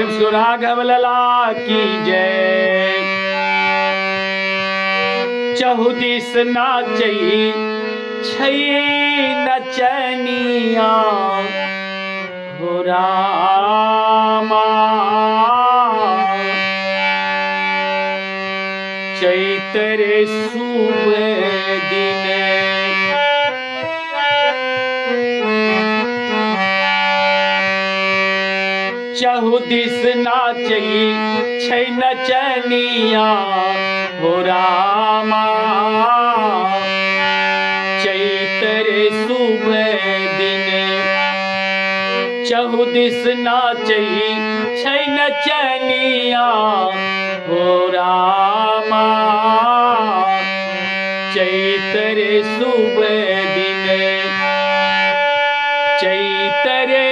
श्री राघव लला की जय। चहुदिस नाचई छई नचनिया हो रामा। चैतरे शुभ दिन चहुदिस नाचई छै नचनिया हो रामा। चैतरे शुभ दिन चहुदिस नाचई छै नचनिया हो रामा। चैतरे शुभ दिन चैतरे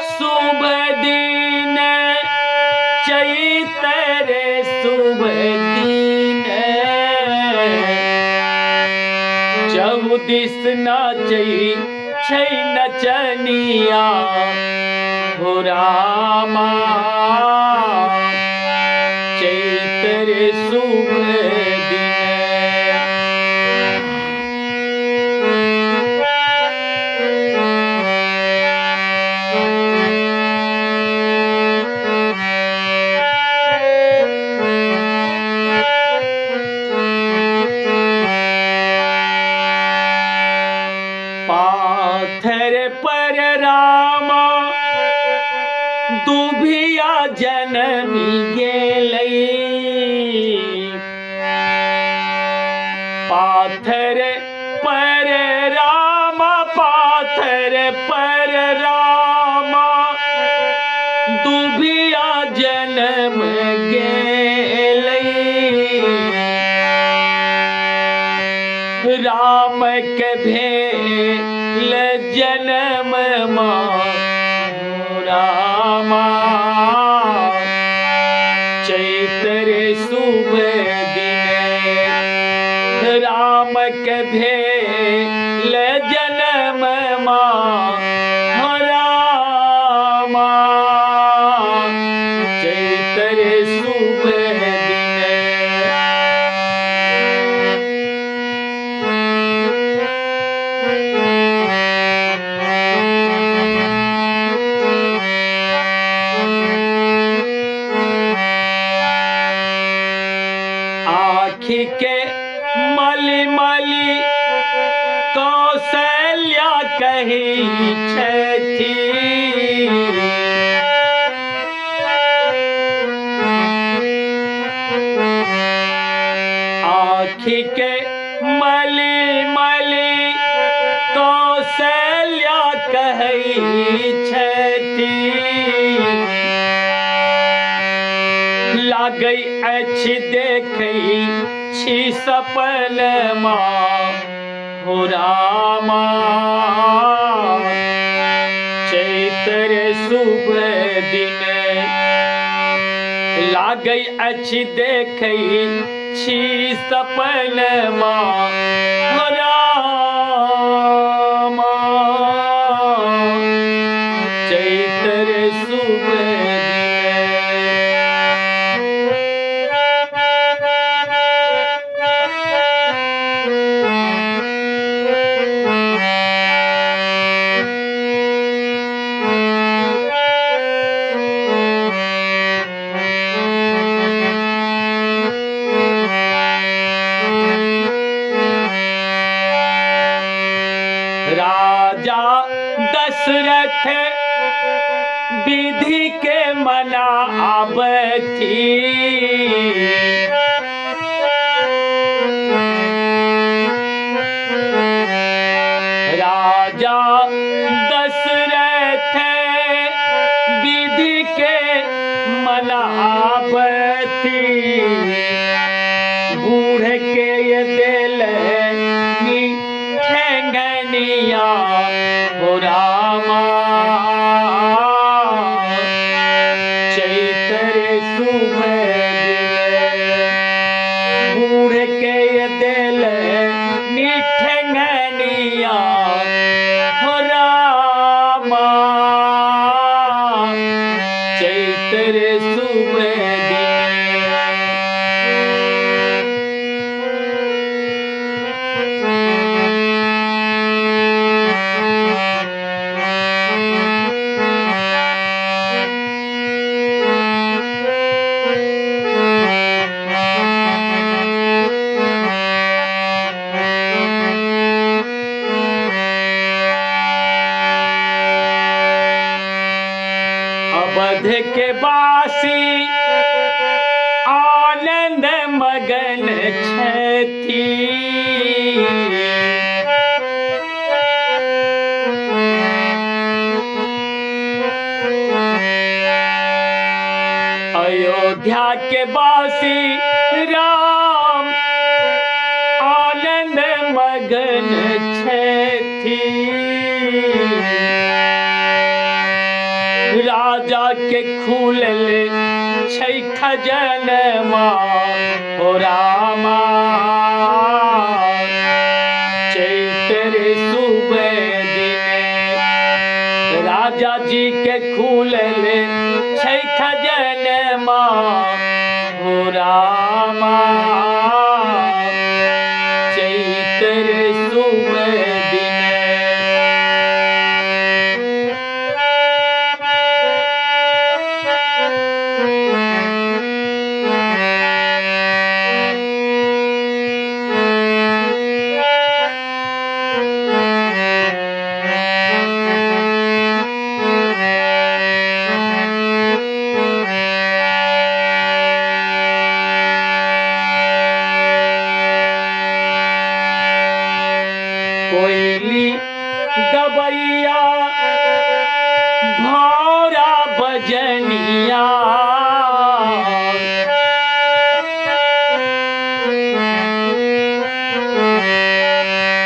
शुभ दिन चैतरे शुभ दिन चहुदिस नाचई छै नचनिया हो रामा। चैतरे शुभ दिन पाथर पर रामा दुभिया जनमी गेलई। पाथर पर रामा पाथर पर रामा दुभिया जनम गेलई। राम के भेल जन्म हो रामा। चैतरे शुभ दिन राम के भेल जन्म हो रामा। चैतरे शुभ दिन आँखी के मली मली कौशल्या कही छथि। आँखी के मली मली कौशल्या कही छथि। लागई अछि देखई छी सपन हो रामा। चैतरे शुभ दिन लागई अछि देखई छी सपन हो रामा। चैतरे शुभ राजा दशरथ विधि के मनावथि। राजा दशरथ विधि के मनावथि। बूढ़ के ये दिल ठेंगनिया हो रामा। चैतरे शुभ दिन रे सुबह अवध के वासी आनंद मगन छथि। अयोध्या के वासी राम आनंद मगन छथि। राजा के खुलल छै खजनमा हो रामा। चैत्र सुबह दिन राजा जी के खुलल छै खजनमा हो रामा। चैत्र सुबह दिन कोयली गबैया भौरा बजनिया।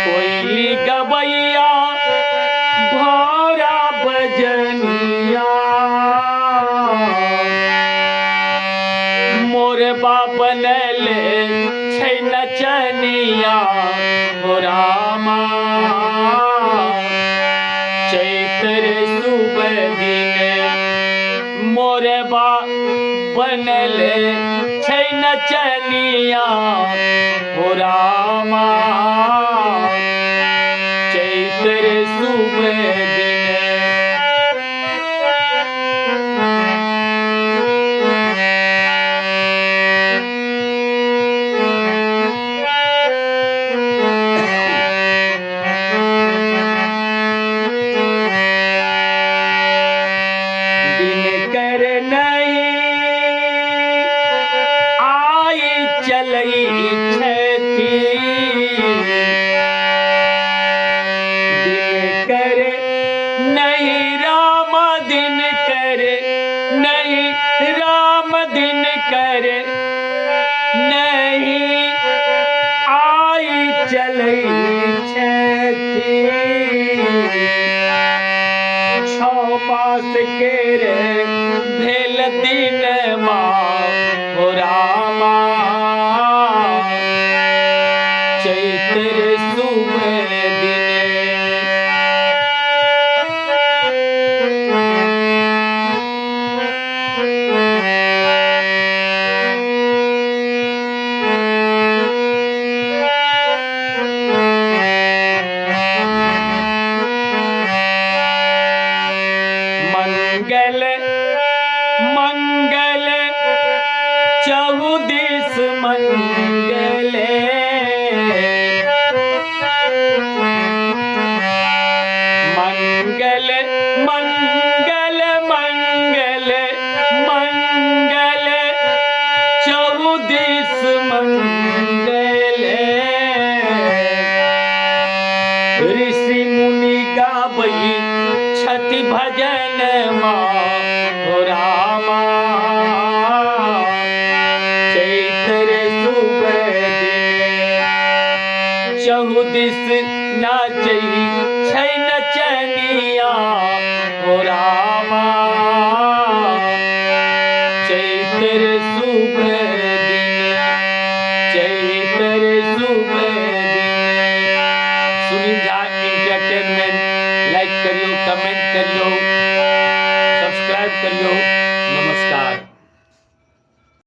कोयली गबैया भौरा बजनिया। मोरबा बनल छै नचनिया हो रामा। चैत्र सुबह दिन मोरबा बनल छै नचनिया हो रामा। चैत्र सुबह दिन दिनकर नहीं आई चलई छथि। दिनकर नहीं राम दिनकर नहीं राम दिनकर नहीं आई चलई छथि। छौ मास के रे भेल दिनमा हो रामा। चैत्र सुबह दिन मंगल मंगल चहुदिस मंगल। मंगल मंगल मंगल मंगल चहुदिस मंगल। ऋषि मुनि गाबई छथि भजन हो रामा। चैत्र सुबह दिन चहुदिस नाचै छै नचनिया हो रामा। चैत्र सुबह दिन चैत्र सुबह दिन। सुनील झा एंटरटेनमेंट लाइक करियो, कमेंट करियो, सब्सक्राइब करियो। नमस्कार। नमस्कार।